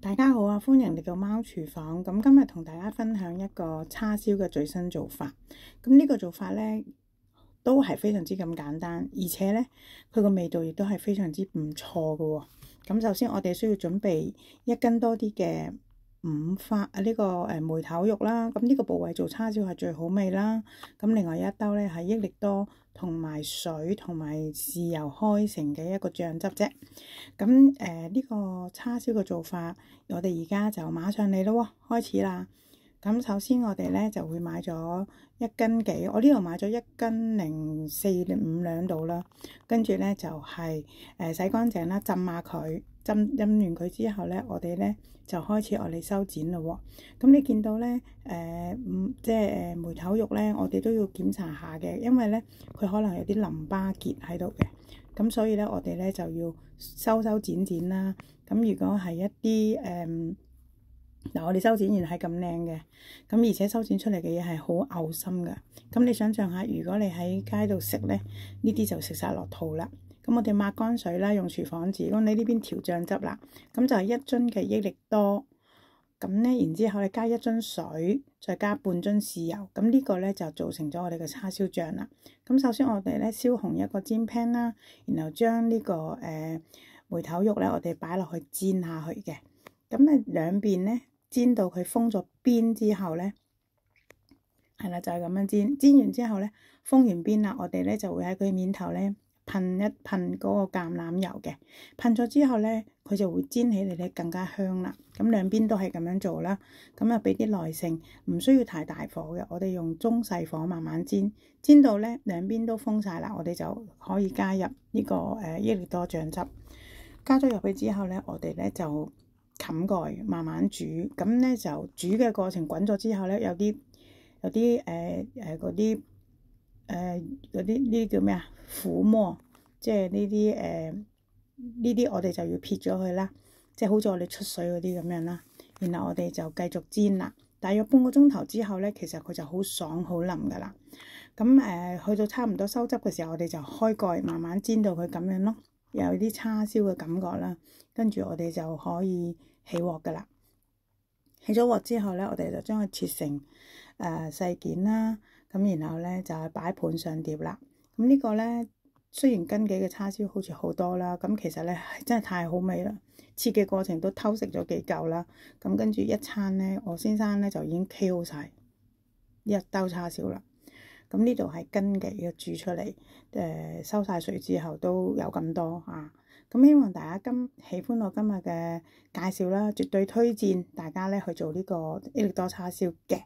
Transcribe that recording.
大家好啊，歡迎嚟到貓廚房。咁今日同大家分享一個叉燒嘅最新做法。咁呢個做法呢，都係非常之咁簡單，而且呢，佢個味道亦都係非常之唔錯嘅。咁首先我哋需要準備1斤多啲嘅五花呢個梅頭肉啦。咁呢個部位做叉燒係最好味啦。咁另外一兜呢，係益力多同埋水同埋豉油開成嘅一個醬汁啫。咁呢個叉燒嘅做法，我哋而家就馬上嚟咯，開始啦。咁首先我哋咧就會買咗1斤幾，我呢度買咗1斤零4-5兩度啦。跟住咧就係洗乾淨啦，浸下佢，浸完佢之後咧，我哋咧就開始我哋修剪咯。咁你見到咧即係梅頭肉咧，我哋都要檢查下嘅，因為咧佢可能有啲淋巴結喺度嘅。咁所以咧我哋咧就要修剪啦。咁如果係一啲嗱，我哋修剪完係咁靚嘅，咁而且修剪出嚟嘅嘢係好嘔心㗎。咁你想象下，如果你喺街度食咧，呢啲就食晒落肚啦。咁我哋抹乾水啦，用廚房紙。咁你呢邊調醬汁啦，咁就係1樽嘅益力多。咁咧，然之後你加1樽水，再加半樽豉油。咁呢個咧就做成咗我哋嘅叉燒醬啦。咁首先我哋咧燒紅一個煎 pan 啦，然後將呢個梅頭肉咧，我哋擺落去煎下去嘅。咁咧兩邊咧煎到佢封咗邊之後咧，係啦，就係咁樣煎。煎完之後咧，封完邊啦，我哋咧就會喺佢面頭咧噴一噴嗰個橄欖油嘅。噴咗之後咧，佢就會煎起嚟咧更加香啦。咁兩邊都係咁樣做啦。咁啊，俾啲耐性，唔需要太大火嘅。我哋用中細火慢慢煎，煎到咧兩邊都封晒啦，我哋就可以加入呢個益力多醬汁。加咗入去之後咧，我哋咧就冚蓋慢慢煮。咁咧就煮嘅過程滾咗之後咧，有啲嗰啲呢叫咩啊？苦沫，即係呢啲我哋就要撇咗佢啦。即係好似我哋出水嗰啲咁樣啦。然後我哋就繼續煎啦。大約半個鐘頭之後咧，其實佢就好爽好腍噶啦。咁去到差唔多收汁嘅時候，我哋就開蓋慢慢煎到佢咁樣咯。有啲叉燒嘅感覺啦，跟住我哋就可以起鑊噶啦。起咗鑊之後咧，我哋就將佢切成細件啦。咁然後咧就係擺盤上碟啦。咁呢個咧雖然斤幾嘅叉燒好似好多啦，咁其實咧真係太好味啦。切嘅過程都偷食咗幾嚿啦。咁跟住一餐咧，我先生咧就已經 KO 晒一兜叉燒啦。咁呢度係斤幾嘅煮出嚟，收晒水之後都有咁多啊！咁希望大家喜歡我今日嘅介紹啦，絕對推薦大家咧去做呢個益力多叉燒嘅。